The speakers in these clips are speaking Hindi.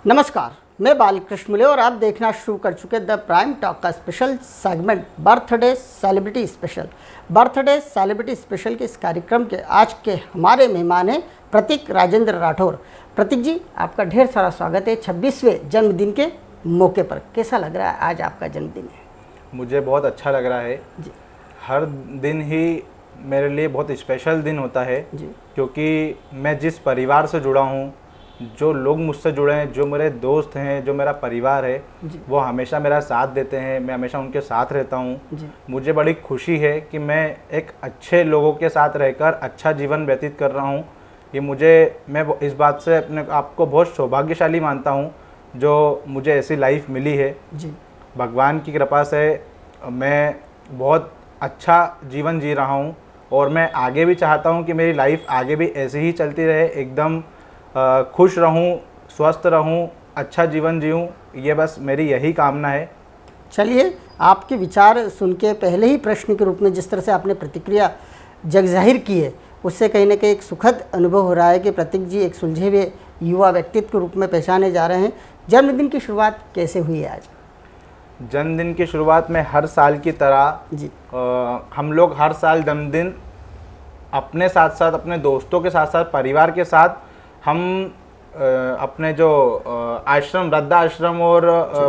नमस्कार, मैं बालकृष्ण मुले और आप देखना शुरू कर चुके द प्राइम टॉक का special segment birthday celebrity special. Birthday celebrity special के इस कार्यक्रम के आज के हमारे मेहमान हैं प्रतीक राजेंद्र राठौर। प्रतीक जी, आपका ढेर सारा स्वागत है 26वें जन्मदिन के मौके पर। कैसा लग रहा है आज आपका जन्मदिन है? मुझे बहुत अच्छा लग रहा है जी। हर दिन ही मेरे लिए बहुत स्पेशल दिन होता है जी। क्योंकि मैं जिस परिवार से जुड़ा हूँ, जो लोग मुझसे जुड़े हैं, जो मेरे दोस्त हैं, जो मेरा परिवार है, वो हमेशा मेरा साथ देते हैं। मैं हमेशा उनके साथ रहता हूँ। मुझे बड़ी खुशी है कि मैं एक अच्छे लोगों के साथ रहकर अच्छा जीवन व्यतीत कर रहा हूँ। मैं इस बात से अपने आप को बहुत सौभाग्यशाली मानता हूँ जो मुझे ऐसी लाइफ मिली है। जी। भगवान की कृपा से मैं बहुत अच्छा जीवन जी रहा हूँ और मैं आगे भी चाहता हूँ कि मेरी लाइफ आगे भी ऐसे ही चलती रहे, एकदम खुश रहूं, स्वस्थ रहूं, अच्छा जीवन जीऊं। ये बस मेरी यही कामना है। चलिए, आपके विचार सुन के पहले ही प्रश्न के रूप में जिस तरह से आपने प्रतिक्रिया जग जाहिर की है, उससे कहीं ना कहीं एक सुखद अनुभव हो रहा है कि प्रतीक जी एक सुलझे हुए युवा व्यक्तित्व के रूप में पहचाने जा रहे हैं। जन्मदिन की शुरुआत कैसे हुई है आज? जन्मदिन की शुरुआत में हर साल की तरह जी। हम लोग हर साल जन्मदिन अपने साथ साथ, अपने दोस्तों के साथ साथ, परिवार के साथ, हम अपने जो आश्रम, वृद्धाश्रम और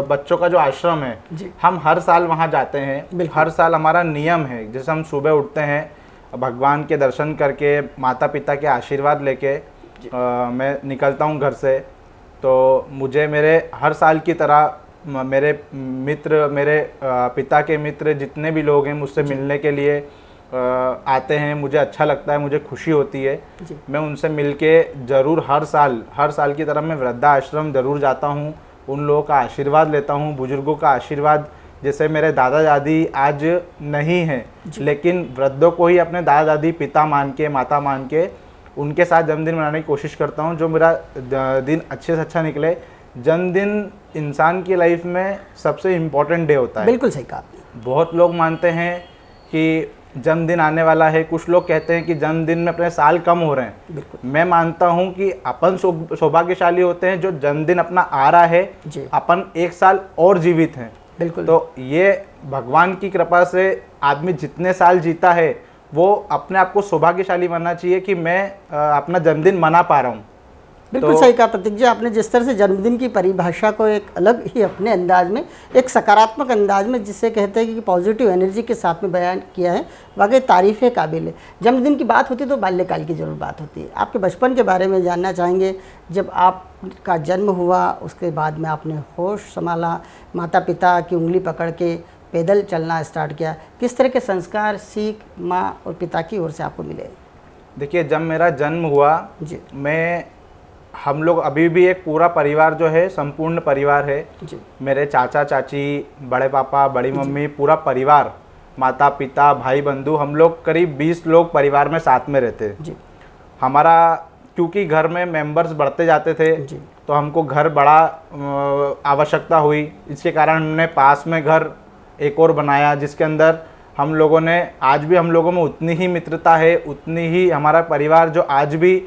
बच्चों का जो आश्रम है, हम हर साल वहाँ जाते हैं। हर साल हमारा नियम है, जैसे हम सुबह उठते हैं, भगवान के दर्शन करके, माता पिता के आशीर्वाद लेके मैं निकलता हूँ घर से। तो मुझे मेरे हर साल की तरह मेरे मित्र, मेरे पिता के मित्र जितने भी लोग हैं मुझसे मिलने के लिए आते हैं। मुझे अच्छा लगता है, मुझे खुशी होती है। मैं उनसे मिलके ज़रूर हर साल की तरह मैं वृद्धाश्रम ज़रूर जाता हूँ, उन लोगों का आशीर्वाद लेता हूँ, बुजुर्गों का आशीर्वाद। जैसे मेरे दादा दादी आज नहीं हैं, लेकिन वृद्धों को ही अपने दादा दादी पिता मान के, माता मान के उनके साथ जन्मदिन मनाने की कोशिश करता हूँ, जो मेरा दिन अच्छे से अच्छा निकले। जन्मदिन इंसान की लाइफ में सबसे इम्पोर्टेंट डे होता है। बिल्कुल सही कहा। बहुत लोग मानते हैं कि जन्मदिन आने वाला है, कुछ लोग कहते हैं कि जन्मदिन में अपने साल कम हो रहे हैं। मैं मानता हूं कि अपन सौभाग्यशाली होते हैं जो जन्मदिन अपना आ रहा है, अपन एक साल और जीवित हैं। बिल्कुल। तो ये भगवान की कृपा से आदमी जितने साल जीता है वो अपने आप को सौभाग्यशाली मानना चाहिए कि मैं अपना जन्मदिन मना पा रहा हूँ। बिल्कुल सही कहा प्रतीक जी, आपने जिस तरह से जन्मदिन की परिभाषा को एक अलग ही अपने अंदाज में, एक सकारात्मक अंदाज में, जिसे कहते हैं कि पॉजिटिव एनर्जी के साथ में बयान किया है, वाकई तारीफ़ काबिल है। जन्मदिन की बात होती है तो बाल्यकाल की ज़रूर बात होती है। आपके बचपन के बारे में जानना चाहेंगे। जब आपका जन्म हुआ उसके बाद में आपने होश संभाला, माता पिता की उंगली पकड़ के पैदल चलना स्टार्ट किया, किस तरह के संस्कार, सीख माँ और पिता की ओर से आपको मिले? देखिए, जब मेरा जन्म हुआ, हम लोग अभी भी एक पूरा परिवार जो है, संपूर्ण परिवार है। मेरे चाचा चाची, बड़े पापा, बड़ी मम्मी, पूरा परिवार, माता पिता, भाई बंधु, हम लोग करीब 20 लोग परिवार में साथ में रहते हैं। हमारा क्योंकि घर में मेंबर्स बढ़ते जाते थे तो हमको घर बड़ा आवश्यकता हुई। इसके कारण हमने पास में घर एक और बनाया, जिसके अंदर हम लोगों ने, आज भी हम लोगों में उतनी ही मित्रता है, उतनी ही हमारा परिवार जो आज भी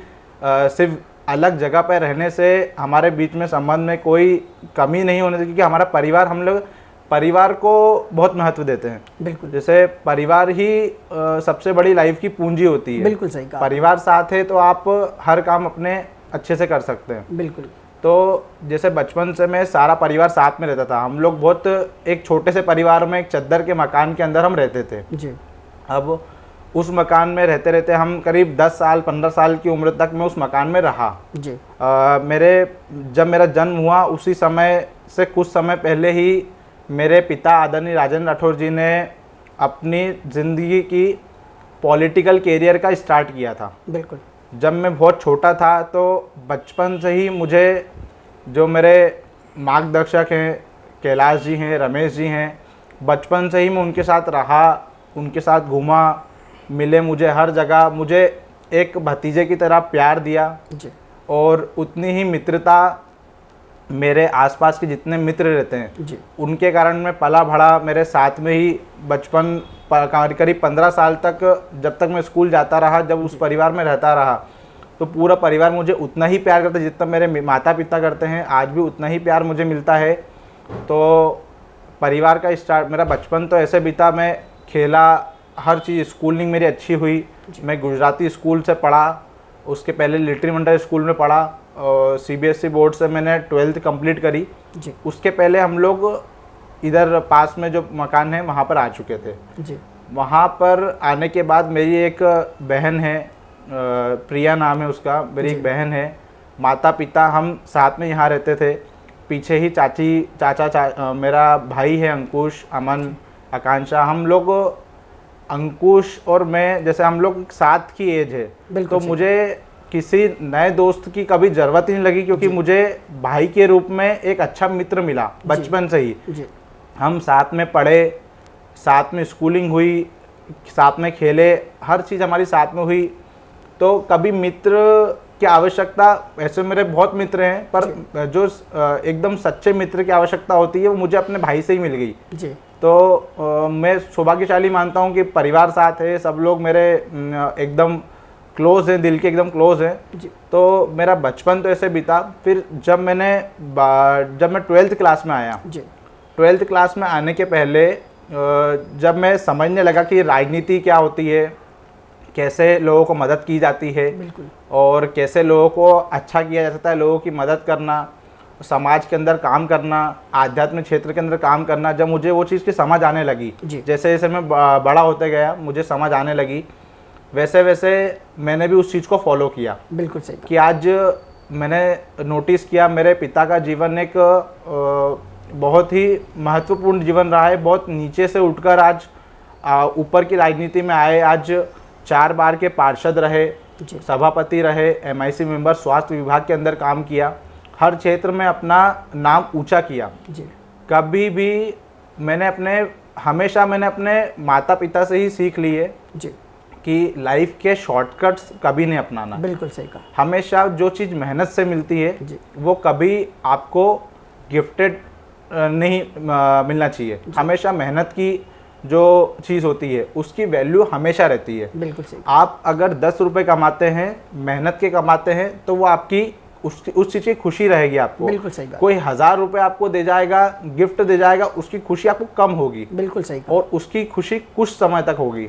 सिर्फ अलग जगह पर रहने से हमारे बीच में संबंध में कोई कमी नहीं होने देती, क्योंकि हमारा परिवार, हम लोग परिवार को बहुत महत्व देते हैं। बिल्कुल। जैसे परिवार ही सबसे बड़ी लाइफ की पूंजी होती है। बिल्कुल सही कहा। परिवार साथ है तो आप हर काम अपने अच्छे से कर सकते हैं। बिल्कुल। तो जैसे बचपन से मैं सारा परिवार साथ में रहता था। हम लोग बहुत एक छोटे से परिवार में, एक चद्दर के मकान के अंदर हम रहते थे। जी। अब उस मकान में रहते रहते हम करीब 10 साल 15 साल की उम्र तक मैं उस मकान में रहा। जी। जब मेरा जन्म हुआ उसी समय से कुछ समय पहले ही मेरे पिता आदरणीय राजेंद्र राठौर जी ने अपनी ज़िंदगी की पॉलिटिकल कैरियर का स्टार्ट किया था। बिल्कुल। जब मैं बहुत छोटा था तो बचपन से ही मुझे, जो मेरे मार्गदर्शक हैं, कैलाश जी हैं, रमेश जी हैं, बचपन से ही मैं उनके साथ रहा, उनके साथ घूमा, मिले मुझे हर जगह, मुझे एक भतीजे की तरह प्यार दिया। जी। और उतनी ही मित्रता मेरे आसपास के जितने मित्र रहते हैं जी, उनके कारण मैं पला बढ़ा। मेरे साथ में ही बचपन करीब 15 साल तक, जब तक मैं स्कूल जाता रहा, जब उस परिवार में रहता रहा, तो पूरा परिवार मुझे उतना ही प्यार करता है जितना मेरे माता पिता करते हैं, आज भी उतना ही प्यार मुझे मिलता है। तो परिवार का स्टार्ट, मेरा बचपन तो ऐसे बीता, मैं खेला, हर चीज़, स्कूलिंग मेरी अच्छी हुई। मैं गुजराती स्कूल से पढ़ा, उसके पहले लिटिल वंडर स्कूल में पढ़ा और CBSE बोर्ड से मैंने 12th कंप्लीट करी जी उसके पहले हम लोग इधर पास में जो मकान है वहाँ पर आ चुके थे जी वहाँ पर आने के बाद मेरी एक बहन है, प्रिया नाम है उसका, मेरी एक बहन है, माता पिता हम साथ में यहाँ रहते थे। पीछे ही मेरा भाई है अंकुश, अमन, आकांक्षा, हम लोग, अंकुश और मैं, जैसे हम लोग साथ की एज है। तो मुझे किसी नए दोस्त की कभी ज़रूरत ही नहीं लगी, क्योंकि मुझे भाई के रूप में एक अच्छा मित्र मिला बचपन से ही। हम साथ में पढ़े, साथ में स्कूलिंग हुई, साथ में खेले, हर चीज़ हमारी साथ में हुई। तो कभी मित्र की आवश्यकता, ऐसे मेरे बहुत मित्र हैं, पर जो एकदम सच्चे मित्र की आवश्यकता होती है वो मुझे अपने भाई से ही मिल गई जी। तो मैं सौभाग्यशाली मानता हूँ कि परिवार साथ है, सब लोग मेरे एकदम क्लोज हैं, दिल के एकदम क्लोज हैं। तो मेरा बचपन तो ऐसे बीता। फिर जब मैं 12th क्लास में आया, 12th क्लास में आने के पहले जब मैं समझने लगा कि राजनीति क्या होती है, कैसे लोगों को मदद की जाती है और कैसे लोगों को अच्छा किया जा सकता है, लोगों की मदद करना, समाज के अंदर काम करना, आध्यात्मिक क्षेत्र के अंदर काम करना, जब मुझे वो चीज़ की समझ आने लगी, जैसे जैसे मैं बड़ा होते गया मुझे समझ आने लगी, वैसे वैसे मैंने भी उस चीज़ को फॉलो किया। बिल्कुल सही कि आज मैंने नोटिस किया मेरे पिता का जीवन एक बहुत ही महत्वपूर्ण जीवन रहा है। बहुत नीचे से उठकर आज ऊपर की राजनीति में आए, आज 4 बार के पार्षद रहे, सभापति रहे, MIC मेंबर, स्वास्थ्य विभाग के अंदर काम किया, हर क्षेत्र में अपना नाम ऊंचा किया। कभी भी हमेशा मैंने अपने माता पिता से ही सीख ली है कि लाइफ के शॉर्टकट्स कभी नहीं अपनाना। बिल्कुल सही कहा। हमेशा जो चीज़ मेहनत से मिलती है वो कभी आपको गिफ्टेड नहीं मिलना चाहिए। हमेशा मेहनत की जो चीज़ होती है उसकी वैल्यू हमेशा रहती है। बिल्कुल सही। आप अगर 10 रुपये कमाते हैं, मेहनत के कमाते हैं, तो वो आपकी उस चीज़ की खुशी रहेगी आपको। बिल्कुल सही बात। कोई 1000 रुपये आपको दे जाएगा, गिफ्ट दे जाएगा, उसकी खुशी आपको कम होगी। बिल्कुल सही। और उसकी खुशी कुछ समय तक होगी।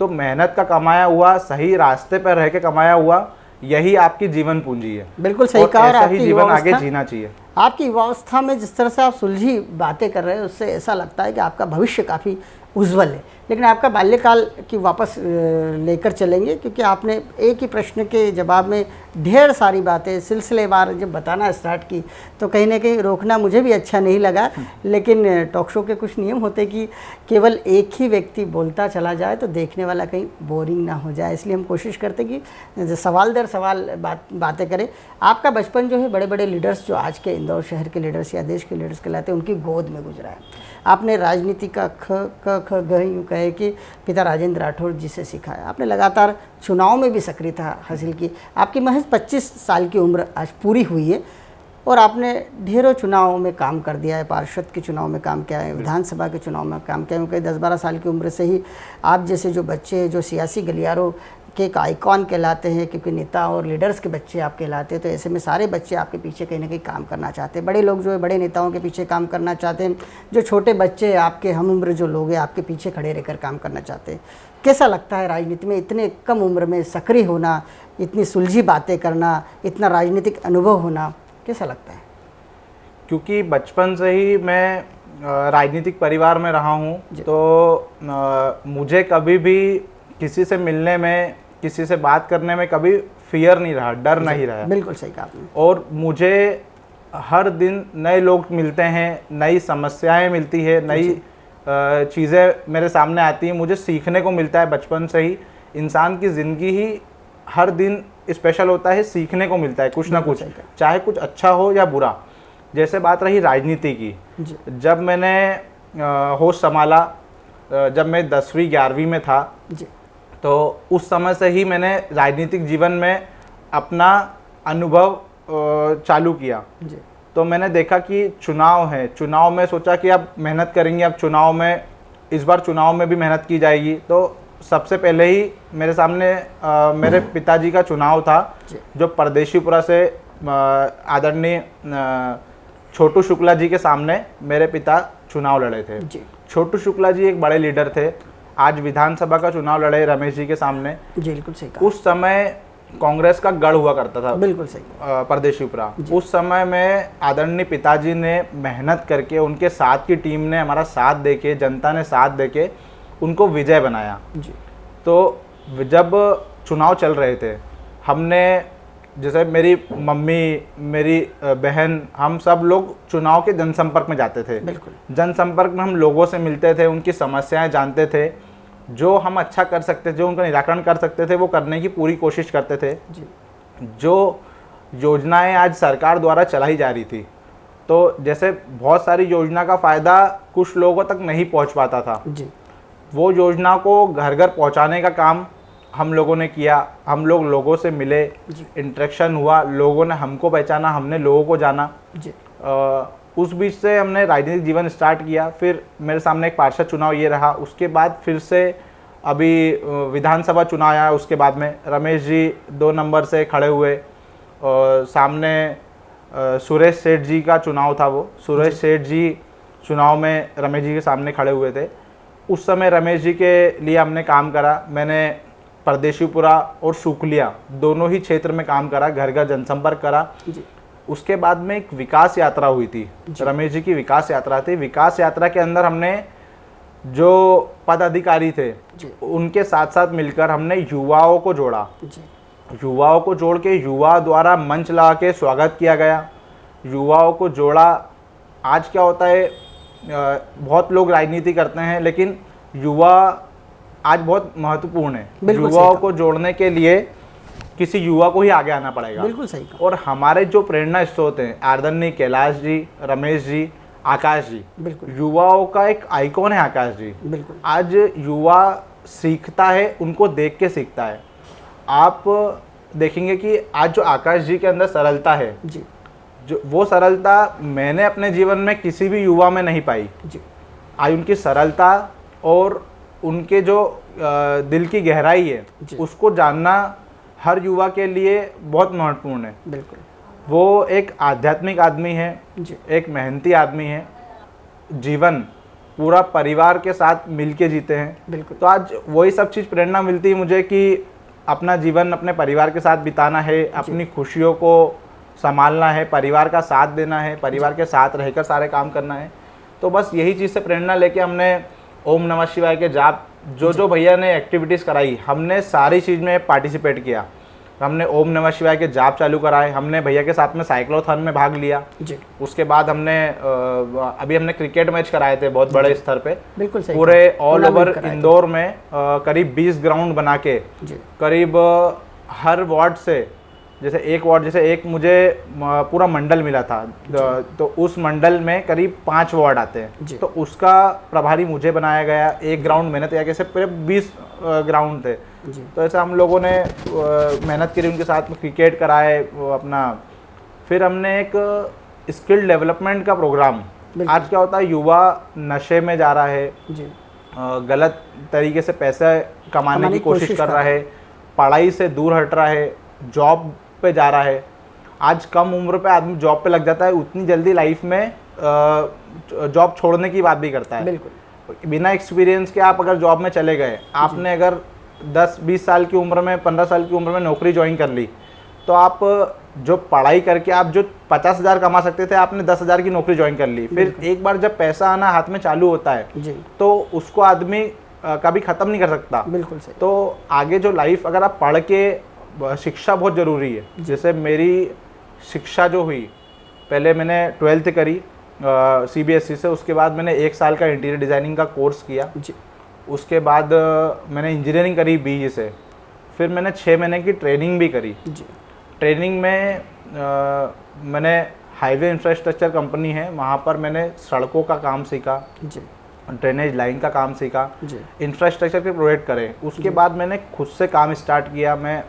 तो मेहनत का कमाया हुआ, सही रास्ते पर रह के कमाया हुआ, यही आपकी जीवन पूंजी है। बिल्कुल सही कहा। और ऐसा ही जीवन आगे जीना चाहिए। आपकी युवावस्था में जिस तरह से आप सुलझी बातें कर रहे हैं, उससे ऐसा लगता है कि आपका भविष्य काफ़ी उज्जवल है। लेकिन आपका बाल्यकाल की वापस लेकर चलेंगे, क्योंकि आपने एक ही प्रश्न के जवाब में ढेर सारी बातें सिलसिलेवार जब बताना स्टार्ट की, तो कहीं ना कहीं रोकना मुझे भी अच्छा नहीं लगा। लेकिन टॉक शो के कुछ नियम होते कि केवल एक ही व्यक्ति बोलता चला जाए तो देखने वाला कहीं बोरिंग ना हो जाए, इसलिए हम कोशिश करते कि सवाल दर सवाल बातें करें। आपका बचपन जो है बड़े बड़े लीडर्स, जो आज के इंदौर शहर के लीडर्स या देश के लीडर्स कहलाते हैं, उनकी गोद में गुजरा है। आपने राजनीति का ख यूँ कहे कि पिता राजेंद्र राठौर जी से सीखा है। आपने लगातार चुनाव में भी सक्रियता हासिल की। आपकी महज 25 साल की उम्र आज पूरी हुई है और आपने ढेरों चुनाव में काम कर दिया है। पार्षद के चुनाव में काम किया है, विधानसभा के चुनाव में काम किया है। क्योंकि 10-12 साल की उम्र से ही आप जैसे जो बच्चे जो सियासी गलियारों के एक आइकॉन कहलाते हैं, क्योंकि नेता और लीडर्स के बच्चे आप कहलाते हैं, तो ऐसे में सारे बच्चे आपके पीछे कहीं ना कहीं काम करना चाहते हैं। बड़े लोग जो है बड़े नेताओं के पीछे काम करना चाहते हैं, जो छोटे बच्चे आपके हम उम्र जो लोग हैं आपके पीछे खड़े रहकर काम करना चाहते हैं। कैसा लगता है राजनीति में इतने कम उम्र में सक्रिय होना, इतनी सुलझी बातें करना, इतना राजनीतिक अनुभव होना, कैसा लगता है? क्योंकि बचपन से ही मैं राजनीतिक परिवार में रहा हूँ, तो मुझे कभी भी किसी से मिलने में, किसी से बात करने में कभी फियर नहीं रहा, डर नहीं रहा। बिल्कुल सही कहा आपने। और मुझे हर दिन नए लोग मिलते हैं, नई समस्याएं मिलती है, नई चीज़ें मेरे सामने आती हैं, मुझे सीखने को मिलता है। बचपन से ही इंसान की ज़िंदगी ही हर दिन स्पेशल होता है, सीखने को मिलता है कुछ ना कुछ, चाहे कुछ अच्छा हो या बुरा। जैसे बात रही राजनीति की, जब मैंने होश संभाला, जब मैं 10वीं 11वीं में था, तो उस समय से ही मैंने राजनीतिक जीवन में अपना अनुभव चालू किया। तो मैंने देखा कि चुनाव है, चुनाव में सोचा कि अब मेहनत करेंगे, अब चुनाव में, इस बार चुनाव में भी मेहनत की जाएगी। तो सबसे पहले ही मेरे सामने मेरे पिताजी का चुनाव था, जो परदेशीपुरा से आदरणीय छोटू शुक्ला जी के सामने मेरे पिता चुनाव लड़े थे। छोटू शुक्ला जी एक बड़े लीडर थे, आज विधानसभा का चुनाव लड़े रमेश जी के सामने। बिल्कुल सही कहा। उस समय कांग्रेस का गढ़ हुआ करता था, बिल्कुल सही, परदेशीपुरा। उस समय में आदरणीय पिताजी ने मेहनत करके, उनके साथ की टीम ने हमारा साथ देके, जनता ने साथ देके उनको विजय बनाया जी। तो जब चुनाव चल रहे थे, हमने जैसे मेरी मम्मी, मेरी बहन, हम सब लोग चुनाव के जनसंपर्क में जाते थे। बिल्कुल। जनसंपर्क में हम लोगों से मिलते थे, उनकी समस्याएं जानते थे, जो हम अच्छा कर सकते थे, जो उनका निराकरण कर सकते थे, वो करने की पूरी कोशिश करते थे जी। जो योजनाएं आज सरकार द्वारा चलाई जा रही थी, तो जैसे बहुत सारी योजना का फ़ायदा कुछ लोगों तक नहीं पहुंच पाता था जी। वो योजना को घर घर पहुंचाने का काम हम लोगों ने किया। हम लोग लोगों से मिले, इंटरेक्शन हुआ, लोगों ने हमको पहचाना, हमने लोगों को जाना जी। उस बीच से हमने राजनीतिक जीवन स्टार्ट किया। फिर मेरे सामने एक पार्षद चुनाव ये रहा, उसके बाद फिर से अभी विधानसभा चुनाव आया। उसके बाद में रमेश जी 2 नंबर से खड़े हुए, सामने सुरेश सेठ जी का चुनाव था। वो सुरेश सेठ जी चुनाव में रमेश जी के सामने खड़े हुए थे। उस समय रमेश जी के लिए हमने काम करा। मैंने परदेशीपुरा और शुक्लिया दोनों ही क्षेत्र में काम करा, घर घर जनसंपर्क करा जी। उसके बाद में एक विकास यात्रा हुई थी, रमेश जी की विकास यात्रा थी। विकास यात्रा के अंदर हमने जो पदाधिकारी थे उनके साथ साथ मिलकर हमने युवाओं को जोड़ा जी। युवाओं को जोड़ के युवा द्वारा मंच लगा के स्वागत किया गया, युवाओं को जोड़ा। आज क्या होता है, बहुत लोग राजनीति करते हैं, लेकिन युवा आज बहुत महत्वपूर्ण है। युवाओं को जोड़ने के लिए किसी युवा को ही आगे आना पड़ेगा। बिल्कुल सही कहा। और हमारे जो प्रेरणा स्रोत हैं, आदरणीय कैलाश जी, रमेश जी, आकाश जी, बिल्कुल युवाओं का एक आइकॉन है आकाश जी। बिल्कुल। आज युवा सीखता है, उनको देख के सीखता है। आप देखेंगे कि आज जो आकाश जी के अंदर सरलता है जी, जो वो सरलता मैंने अपने जीवन में किसी भी युवा में नहीं पाई जी। आज उनकी सरलता और उनके जो दिल की गहराई है उसको जानना हर युवा के लिए बहुत महत्वपूर्ण है। बिल्कुल। वो एक आध्यात्मिक आदमी है जी। एक मेहनती आदमी है, जीवन पूरा परिवार के साथ मिलके जीते हैं। बिल्कुल। तो आज वही सब चीज़ प्रेरणा मिलती है मुझे कि अपना जीवन अपने परिवार के साथ बिताना है, अपनी खुशियों को संभालना है, परिवार का साथ देना है, परिवार के साथ रहकर सारे काम करना है। तो बस यही चीज़ से प्रेरणा लेके हमने ओम नमः शिवाय के जाप जो भैया ने एक्टिविटीज़ कराई, हमने सारी चीज़ में पार्टिसिपेट किया। हमने ओम नमः शिवाय के जाप चालू कराए, हमने भैया के साथ में साइक्लोथॉन में भाग लिया जी। उसके बाद हमने अभी हमने क्रिकेट मैच कराए थे बहुत बड़े स्तर पे। बिल्कुल सही। पूरे ऑल ओवर इंदौर में करीब 20 ग्राउंड बना के करीब हर वार्ड से, जैसे एक वार्ड, जैसे एक मुझे पूरा मंडल मिला था, तो उस मंडल में करीब 5 वार्ड आते हैं, तो उसका प्रभारी मुझे बनाया गया। एक ग्राउंड मैंने तैयार किया, ऐसे पूरे 20 ग्राउंड थे। तो ऐसे हम लोगों ने मेहनत करी, उनके साथ में क्रिकेट कराए अपना। फिर हमने एक स्किल डेवलपमेंट का प्रोग्राम। आज क्या होता है, युवा नशे में जा रहा है, गलत तरीके से पैसे कमाने की कोशिश कर रहा है, पढ़ाई से दूर हट रहा है, जॉब पे जा रहा है। आज कम उम्र पे आदमी जॉब पे लग जाता है, उतनी जल्दी लाइफ में जॉब छोड़ने की बात भी करता है। बिल्कुल। बिना एक्सपीरियंस के आप अगर जॉब में चले गए, आपने अगर 10-20 साल की उम्र में, 15 साल की उम्र में नौकरी ज्वाइन कर ली, तो आप जो पढ़ाई करके आप जो 50,000 कमा सकते थे, आपने 10,000 की नौकरी ज्वाइन कर ली। फिर एक बार जब पैसा आना हाथ में चालू होता है तो उसको आदमी कभी ख़त्म नहीं कर सकता। बिल्कुल सही। तो आगे जो लाइफ, अगर आप पढ़ के, शिक्षा बहुत ज़रूरी है। जैसे मेरी शिक्षा जो हुई, पहले मैंने 12th करी CBSE से, उसके बाद मैंने 1 साल का इंटीरियर डिज़ाइनिंग का कोर्स किया जी। उसके बाद मैंने इंजीनियरिंग करी BE से। फिर मैंने 6 महीने की ट्रेनिंग भी करी जी। ट्रेनिंग में मैंने हाईवे इंफ्रास्ट्रक्चर कंपनी है, वहाँ पर मैंने सड़कों का काम सीखा जी, ड्रेनेज लाइन का काम सीखा, इंफ्रास्ट्रक्चर के प्रोजेक्ट करे। उसके बाद मैंने खुद से काम स्टार्ट किया। मैं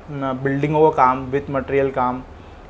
बिल्डिंगों का काम, विथ मटेरियल काम,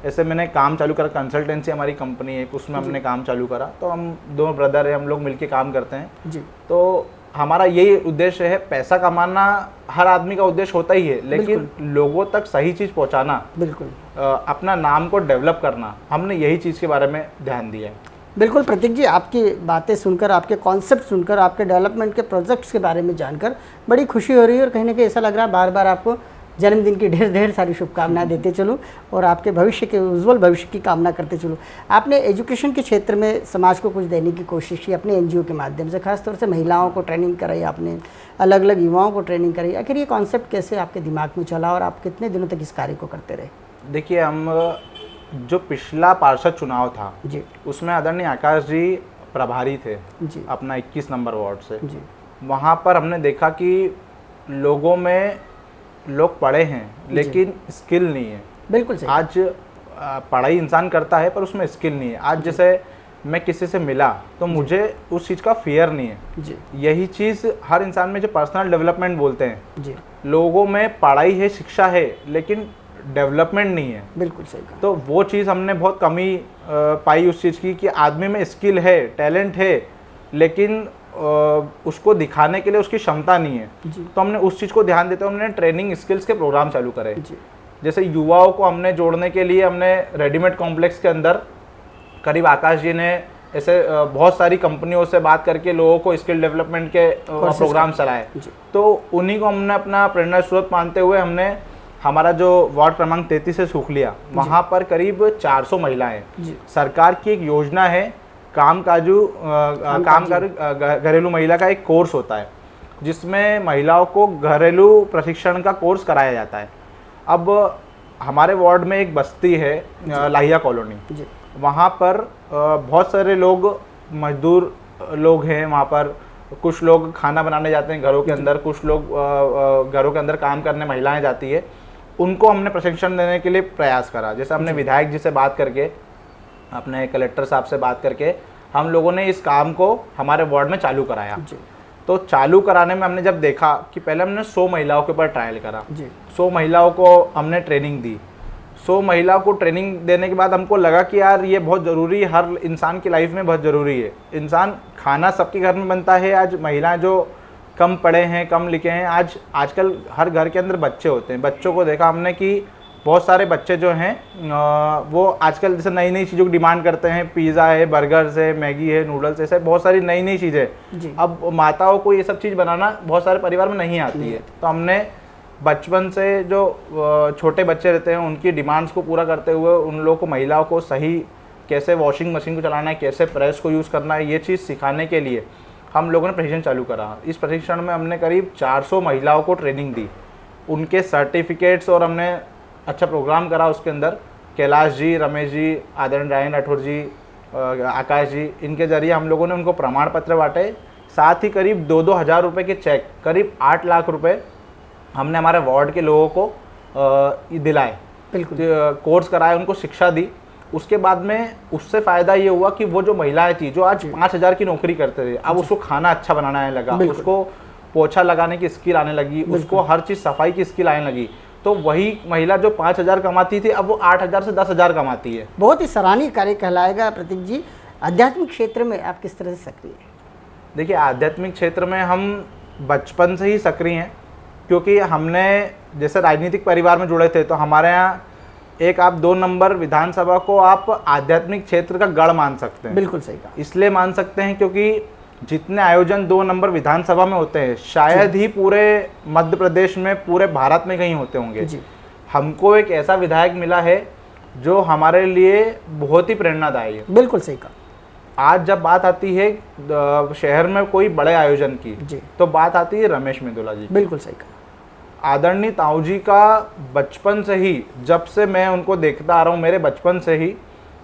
ऐसे मैंने काम चालू करा। कंसल्टेंसी हमारी कंपनी है, उसमें हमने काम चालू करा। तो हम 2 ब्रदर हैं, हम लोग मिलके काम करते हैं जी। तो हमारा यही उद्देश्य है। पैसा कमाना हर आदमी का उद्देश्य होता ही है, लेकिन लोगों तक सही चीज़ पहुंचाना, बिल्कुल अपना नाम को डेवलप करना, हमने यही चीज़ के बारे में ध्यान दिया है। बिल्कुल प्रतीक जी, आपकी बातें सुनकर, आपके कॉन्सेप्ट सुनकर, आपके डेवलपमेंट के प्रोजेक्ट्स के बारे में जानकर बड़ी खुशी हो रही है और कहीं ना कहीं ऐसा लग रहा है बार बार आपको जन्मदिन की ढेर ढेर सारी शुभकामनाएं देते चलूँ और आपके भविष्य के उज्जवल भविष्य की कामना करते चलूँ। आपने एजुकेशन के क्षेत्र में समाज को कुछ देने की कोशिश की अपने एनजीओ के माध्यम से, खासतौर से महिलाओं को ट्रेनिंग कराई आपने, अलग अलग युवाओं को ट्रेनिंग कराई। आखिर ये कॉन्सेप्ट कैसे आपके दिमाग में चला और आप कितने दिनों तक इस कार्य को करते रहे? देखिए, हम जो पिछला पार्षद चुनाव था जी, उसमें आदरणीय आकाश जी प्रभारी थे जी, अपना 21 नंबर वार्ड से। जी, वहाँ पर हमने देखा कि लोगों में लोग पढ़े हैं लेकिन स्किल नहीं है। बिल्कुल सही। आज पढ़ाई इंसान करता है पर उसमें स्किल नहीं है। आज जैसे मैं किसी से मिला तो मुझे उस चीज़ का फियर नहीं है। जी, यही चीज़ हर इंसान में जो पर्सनल डेवलपमेंट बोलते हैं, जी, लोगों में पढ़ाई है, शिक्षा है, लेकिन डेवलपमेंट नहीं है। बिल्कुल सही कहा। तो वो चीज़ हमने बहुत कमी पाई उस चीज़ की कि आदमी में स्किल है, टैलेंट है, लेकिन उसको दिखाने के लिए उसकी क्षमता नहीं है। जी, तो हमने उस चीज़ को ध्यान देते हुए हमने ट्रेनिंग स्किल्स के प्रोग्राम चालू करे। जी, जैसे युवाओं को हमने जोड़ने के लिए हमने रेडीमेड कॉम्प्लेक्स के अंदर करीब आकाश जी ने ऐसे बहुत सारी कंपनियों से बात करके लोगों को स्किल डेवलपमेंट के प्रोग्राम चलाए। जी, तो उन्हीं को हमने अपना प्रेरणा स्रोत मानते हुए हमने हमारा जो वार्ड क्रमांक 33 से सूखलिया, वहाँ पर करीब 400 महिलाएं, जी, सरकार की एक योजना है घरेलू महिला का एक कोर्स होता है जिसमें महिलाओं को घरेलू प्रशिक्षण का कोर्स कराया जाता है। अब हमारे वार्ड में एक बस्ती है लाहिया कॉलोनी, जी, वहाँ पर बहुत सारे लोग मजदूर लोग हैं। वहाँ पर कुछ लोग खाना बनाने जाते हैं घरों के अंदर, कुछ लोग घरों के अंदर काम करने महिलाएं जाती है। उनको हमने प्रशिक्षण देने के लिए प्रयास करा। जैसे हमने विधायक जी से बात करके, अपने कलेक्टर साहब से बात करके हम लोगों ने इस काम को हमारे वार्ड में चालू कराया। जी, तो चालू कराने में हमने जब देखा कि पहले हमने 100 महिलाओं के ऊपर ट्रायल करा, जी, 100 महिलाओं को हमने ट्रेनिंग दी। 100 महिलाओं को ट्रेनिंग देने के बाद हमको लगा कि यार ये बहुत ज़रूरी है, हर इंसान की लाइफ में बहुत ज़रूरी है। इंसान, खाना सबके घर में बनता है। आज महिलाएं जो कम पढ़े हैं, कम लिखे हैं, आजकल हर घर के अंदर बच्चे होते हैं। बच्चों को देखा हमने कि बहुत सारे बच्चे जो हैं वो आजकल जैसे नई नई चीज़ों की डिमांड करते हैं। पिज़्ज़ा है, बर्गर्स है, मैगी है, नूडल्स, ऐसे बहुत सारी नई नई चीज़ें। जी, अब माताओं को ये सब चीज़ बनाना बहुत सारे परिवार में नहीं आती है। तो हमने बचपन से जो छोटे बच्चे रहते हैं उनकी डिमांड्स को पूरा करते हुए उन लोगों को, महिलाओं को सही कैसे वॉशिंग मशीन को चलाना है, कैसे प्रेस को यूज़ करना है, ये चीज़ सिखाने के लिए हम लोगों ने प्रशिक्षण चालू करा। इस प्रशिक्षण में हमने करीब 400 महिलाओं को ट्रेनिंग दी, उनके सर्टिफिकेट्स, और हमने अच्छा प्रोग्राम करा उसके अंदर। कैलाश जी, रमेश जी, आदरणीय रायन राठौर जी, आकाश जी, इनके जरिए हम लोगों ने उनको प्रमाण पत्र बांटे। साथ ही करीब 2-2 हज़ार रुपये के चेक, करीब 8 लाख रुपए हमने हमारे वार्ड के लोगों को दिलाए। बिल्कुल, कोर्स कराए, उनको शिक्षा दी। उसके बाद में उससे फ़ायदा ये हुआ कि वो जो महिलाएं थी जो आज 5,000 की नौकरी करते थे, अब उसको खाना अच्छा बनाना आने लगा, उसको पोछा लगाने की स्किल आने लगी, उसको हर चीज़ सफाई की स्किल आने लगी। तो वही महिला जो 5,000 कमाती थी अब वो 8,000 से 10,000 कमाती है। बहुत ही सराहनीय कार्य कहलाएगा। प्रतीक जी, आध्यात्मिक क्षेत्र में आप किस तरह से सक्रिय हैं? देखिए, आध्यात्मिक क्षेत्र में हम बचपन से ही सक्रिय हैं, क्योंकि हमने जैसे राजनीतिक परिवार में जुड़े थे तो हमारे यहाँ एक आप 2 नंबर विधानसभा को आप आध्यात्मिक क्षेत्र का गढ़ मान सकते हैं। बिल्कुल सही कहा। इसलिए मान सकते हैं क्योंकि जितने आयोजन 2 नंबर विधानसभा में होते हैं शायद ही पूरे मध्य प्रदेश में, पूरे भारत में कहीं होते होंगे। जी, हमको एक ऐसा विधायक मिला है जो हमारे लिए बहुत ही प्रेरणादायी है। बिल्कुल सही कहा। आज जब बात आती है शहर में कोई बड़े आयोजन की, जी, तो बात आती है रमेश मेदोला जी। बिल्कुल सही कहा। आदरणीय ताऊ जी का बचपन से ही, जब से मैं उनको देखता आ रहा हूँ, मेरे बचपन से ही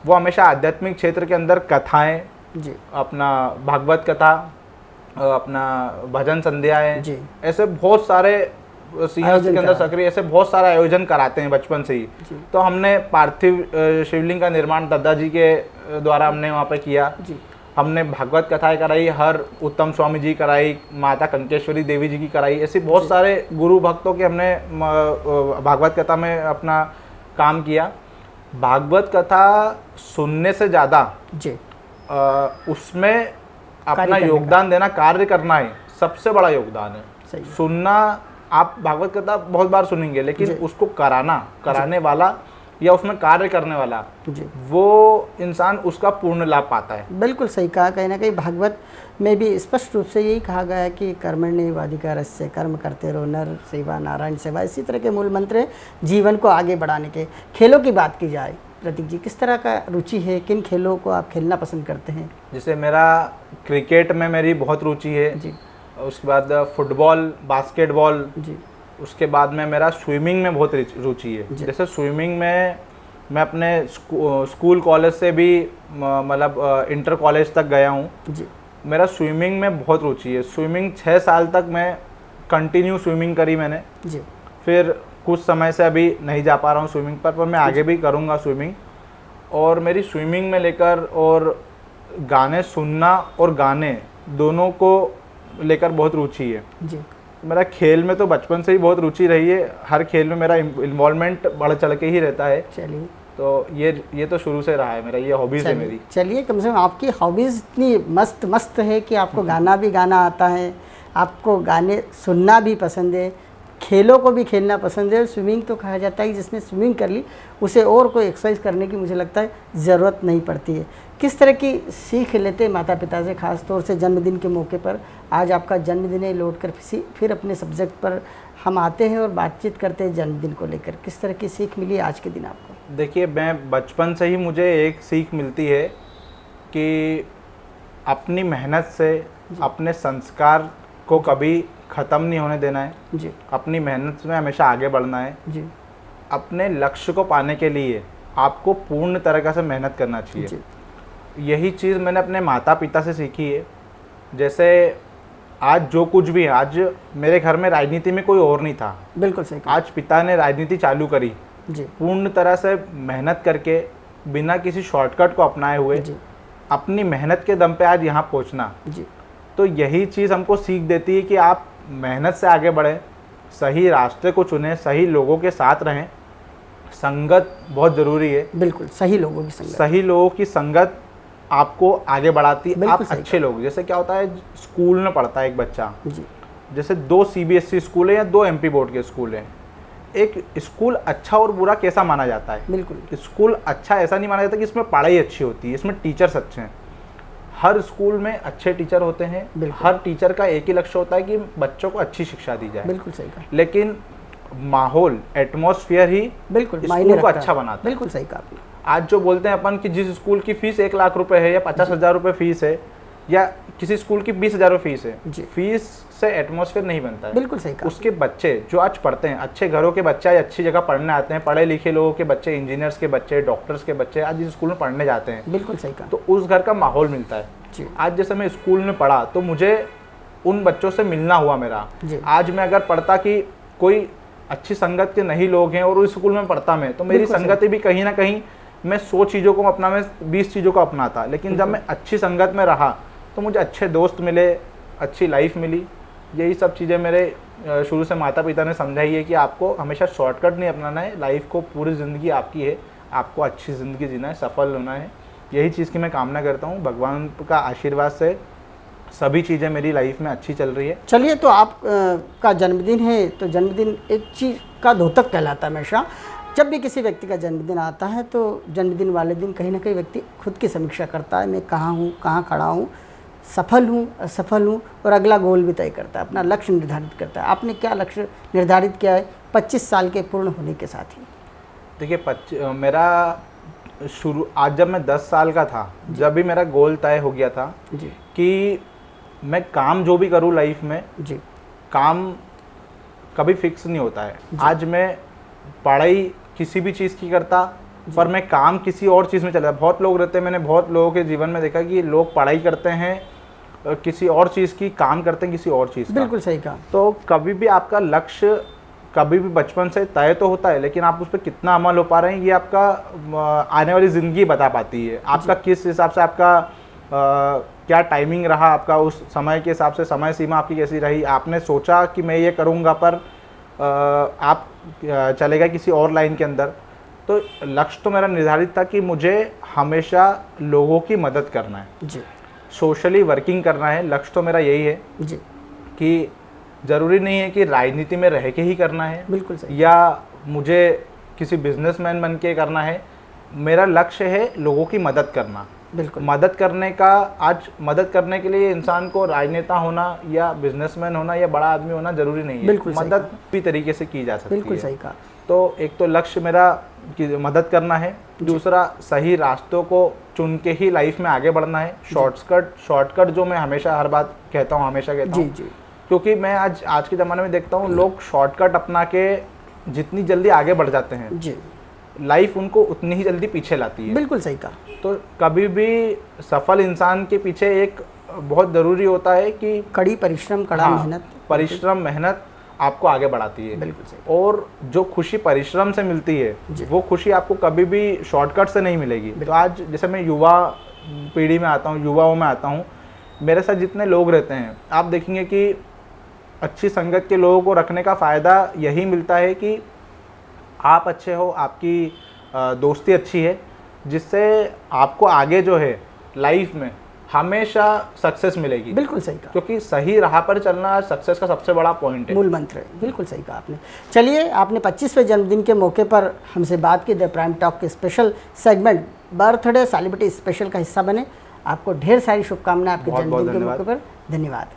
वो हमेशा आध्यात्मिक क्षेत्र के अंदर कथाएं, जी, अपना भागवत कथा, अपना भजन संध्याएं, जी, ऐसे बहुत सारे सिंहस्थ के अंदर सक्रिय, ऐसे बहुत सारे आयोजन कराते हैं बचपन से ही। जी, तो हमने पार्थिव शिवलिंग का निर्माण दादाजी के द्वारा हमने वहाँ पे किया। जी, हमने भागवत कथाएं कराई, हर उत्तम स्वामी जी कराई, माता कंकेश्वरी देवी जी की कराई, ऐसे बहुत सारे गुरु भक्तों के हमने भागवत कथा में अपना काम किया। भागवत कथा सुनने से ज़्यादा जी, उसमें अपना योगदान देना, कार्य करना है सबसे बड़ा योगदान है। सही। सुनना, आप भागवत कथा बहुत बार सुनेंगे, लेकिन उसको कराने वाला या उसमें कार्य करने वाला, जी, वो इंसान उसका पूर्ण लाभ पाता है। बिल्कुल सही कहा। कहीं ना कहीं भागवत में भी स्पष्ट रूप से यही कहा गया है कि कर्मण्येवाधिकारस्य, कर्म करते रहो, नर सेवा नारायण सेवा, इसी तरह के मूल मंत्र हैं जीवन को आगे बढ़ाने के। खेलों की बात की जाए, प्रतीक जी किस तरह का रुचि है, किन खेलों को आप खेलना पसंद करते हैं? जैसे मेरा क्रिकेट में मेरी बहुत रुचि है जी, उसके बाद फुटबॉल, बास्केटबॉल, जी, उसके बाद में मेरा स्विमिंग में बहुत रुचि है। जैसे स्विमिंग में मैं अपने स्कूल कॉलेज से भी मतलब इंटर कॉलेज तक गया हूँ। जी, मेरा स्विमिंग में बहुत रुचि है। स्विमिंग 6 साल तक मैं कंटिन्यू स्विमिंग करी मैंने। जी, फिर कुछ समय से अभी नहीं जा पा रहा हूँ स्विमिंग पर मैं आगे भी करूँगा स्विमिंग। और मेरी स्विमिंग में लेकर और गाने सुनना और गाने दोनों को लेकर बहुत रुचि है। जी, मेरा खेल में तो बचपन से ही बहुत रुचि रही है, हर खेल में मेरा इन्वॉल्वमेंट बढ़ चढ़ के ही रहता है। चलिए, तो ये तो शुरू से रहा है मेरा, ये हॉबीज़ है मेरी। चलिए, कम से कम आपकी हॉबीज़ इतनी मस्त है कि आपको गाना भी गाना आता है, आपको गाने सुनना भी पसंद है, खेलों को भी खेलना पसंद है। स्विमिंग तो कहा जाता है कि जिसने स्विमिंग कर ली उसे और कोई एक्सरसाइज करने की मुझे लगता है ज़रूरत नहीं पड़ती है। किस तरह की सीख लेते माता पिता से, ख़ास तौर से जन्मदिन के मौके पर? आज आपका जन्मदिन है, लौट कर फिर अपने सब्जेक्ट पर हम आते हैं और बातचीत करते हैं जन्मदिन को लेकर। किस तरह की सीख मिली आज के दिन आपको? देखिए, मैं बचपन से ही मुझे एक सीख मिलती है कि अपनी मेहनत से अपने संस्कार को कभी ख़त्म नहीं होने देना है। जी, अपनी मेहनत में हमेशा आगे बढ़ना है। जी, अपने लक्ष्य को पाने के लिए आपको पूर्ण तरीक़ा से मेहनत करना चाहिए। जी, यही चीज़ मैंने अपने माता पिता से सीखी है। जैसे आज जो कुछ भी है, आज मेरे घर में राजनीति में कोई और नहीं था, बिल्कुल सही कहा। आज पिता ने राजनीति चालू करी, जी, पूर्ण तरह से मेहनत करके, बिना किसी शॉर्टकट को अपनाए हुए, जी, अपनी मेहनत के दम पे आज यहाँ पहुँचना। जी, तो यही चीज़ हमको सीख देती है कि आप मेहनत से आगे बढ़ें, सही रास्ते को चुनें, सही लोगों के साथ रहें। संगत बहुत ज़रूरी है। बिल्कुल सही लोगों की संगत। सही लोगों की संगत आपको आगे बढ़ाती है। आप बिल्कुल सही अच्छे लोग, जैसे क्या होता है, स्कूल में पढ़ता है एक बच्चा, जी, जैसे 2 CBSE स्कूल है या 2 MP बोर्ड के स्कूल हैं। एक स्कूल अच्छा और बुरा कैसा माना जाता है? बिल्कुल, स्कूल अच्छा ऐसा नहीं माना जाता कि इसमें पढ़ाई अच्छी होती है, इसमें टीचर्स अच्छे हैं। हर स्कूल में अच्छे टीचर होते हैं। बिल्कुल। हर टीचर का एक ही लक्ष्य होता है कि बच्चों को अच्छी शिक्षा दी जाए। बिल्कुल सही कहा। लेकिन माहौल, एटमॉस्फेयर ही बिल्कुल स्कूल मायने को रखता अच्छा है। बनाता है। बिल्कुल सही कहा आपने। आज जो बोलते हैं अपन कि जिस स्कूल की फीस 1 लाख रुपए है या 50,000 रुपये फीस है, या किसी स्कूल की 20,000 रुपये फीस है, जी। फीस से एटमॉस्फेयर नहीं बनता है। बिल्कुल सही कहा। उसके बच्चे जो आज पढ़ते हैं, अच्छे घरों के बच्चे आज अच्छी जगह पढ़ने आते हैं, पढ़े लिखे लोगों के बच्चे, इंजीनियर्स के बच्चे, डॉक्टर्स के बच्चे आज इस स्कूल में पढ़ने जाते हैं, बिल्कुल सही कहा। तो उस घर का माहौल मिलता है। जी, आज जैसे मैं स्कूल में पढ़ा तो मुझे उन बच्चों से मिलना हुआ मेरा। जी, आज मैं अगर पढ़ता कि कोई अच्छी संगत के नहीं लोग हैं और उस स्कूल में पढ़ता मैं, तो मेरी बिल्कुल सही। संगति भी कहीं ना कहीं, मैं 100 चीज़ों को अपना, मैं 20 चीज़ों को अपनाता। लेकिन जब मैं अच्छी संगत में रहा तो मुझे अच्छे दोस्त मिले, अच्छी लाइफ मिली। यही सब चीज़ें मेरे शुरू से माता पिता ने समझाई है कि आपको हमेशा शॉर्टकट नहीं अपनाना है, लाइफ को, पूरी ज़िंदगी आपकी है, आपको अच्छी ज़िंदगी जीना है, सफल होना है। यही चीज़ की मैं कामना करता हूँ। भगवान का आशीर्वाद से सभी चीज़ें मेरी लाइफ में अच्छी चल रही है। चलिए, तो आप का जन्मदिन है, तो जन्मदिन एक चीज़ का द्योतक कहलाता है हमेशा। जब भी किसी व्यक्ति का जन्मदिन आता है तो जन्मदिन वाले दिन कहीं ना कहीं व्यक्ति खुद की समीक्षा करता है, मैं कहाँ हूँ, कहाँ खड़ा हूँ, सफल हूँ, असफल हूँ, और अगला गोल भी तय करता है, अपना लक्ष्य निर्धारित करता है। आपने क्या लक्ष्य निर्धारित किया है 25 साल के पूर्ण होने के साथ ही? देखिए, मेरा शुरू, आज जब मैं 10 साल का था, जब भी मेरा गोल तय हो गया था जी, कि मैं काम जो भी करूँ लाइफ में, जी, काम कभी फिक्स नहीं होता है। आज मैं पढ़ाई किसी भी चीज़ की करता, पर मैं काम किसी और चीज़ में चला। बहुत लोग रहते हैं, मैंने बहुत लोगों के जीवन में देखा कि लोग पढ़ाई करते हैं किसी और चीज़ की, काम करते हैं किसी और चीज़ का। बिल्कुल सही कहा। तो कभी भी आपका लक्ष्य कभी भी बचपन से तय तो होता है, लेकिन आप उस पर कितना अमल हो पा रहे हैं ये आपका आने वाली ज़िंदगी बता पाती है। आपका किस हिसाब से, आपका क्या टाइमिंग रहा, आपका उस समय के हिसाब से समय सीमा आपकी कैसी रही। आपने सोचा कि मैं ये करूँगा, पर आप चले गए किसी और लाइन के अंदर। तो लक्ष्य तो मेरा निर्धारित था कि मुझे हमेशा लोगों की मदद करना है, जी, सोशली वर्किंग करना है। लक्ष्य तो मेरा यही है। जी, कि ज़रूरी नहीं है कि राजनीति में रह के ही करना है बिल्कुल सही। या मुझे किसी बिजनेसमैन बन के करना है। मेरा लक्ष्य है लोगों की मदद करना। बिल्कुल मदद करने का, आज मदद करने के लिए इंसान को राजनेता होना या बिजनेसमैन होना या बड़ा आदमी होना जरूरी नहीं है। बिल्कुल सही मदद भी तरीके से की जा सकती बिल्कुल है। सही कहा। तो एक तो लक्ष्य मेरा कि मदद करना है, दूसरा सही रास्तों को चुन के ही लाइफ में आगे बढ़ना है। शॉर्टकट जो मैं हमेशा हर बात कहता हूँ, हमेशा कहता जी हूँ, जी क्योंकि मैं आज के ज़माने में देखता हूँ लोग शॉर्टकट अपना के जितनी जल्दी आगे बढ़ जाते हैं, जी लाइफ उनको उतनी ही जल्दी पीछे लाती है। बिल्कुल सही कहा। तो कभी भी सफल इंसान के पीछे एक बहुत ज़रूरी होता है कि कड़ी परिश्रम, कड़ा मेहनत, परिश्रम, मेहनत आपको आगे बढ़ाती है। बिल्कुल सही। और जो खुशी परिश्रम से मिलती है वो खुशी आपको कभी भी शॉर्टकट से नहीं मिलेगी। तो आज जैसे मैं युवा पीढ़ी में आता हूँ, युवाओं में आता हूँ, मेरे साथ जितने लोग रहते हैं आप देखेंगे कि अच्छी संगत के लोगों को रखने का फ़ायदा यही मिलता है कि आप अच्छे हो, आपकी दोस्ती अच्छी है, जिससे आपको आगे जो है लाइफ में हमेशा सक्सेस मिलेगी। बिल्कुल सही कहा। क्योंकि सही राह पर चलना सक्सेस का सबसे बड़ा पॉइंट है, मूल मंत्र है। बिल्कुल सही कहा आपने। चलिए, आपने 25वें जन्मदिन के मौके पर हमसे बात की। द प्राइम टॉक के special segment birthday celebrity special का हिस्सा बने। आपको ढेर सारी शुभकामनाएं आपके बहुत बहुत जन्मदिन के मौके धन्यवाद। पर। धन्यवाद।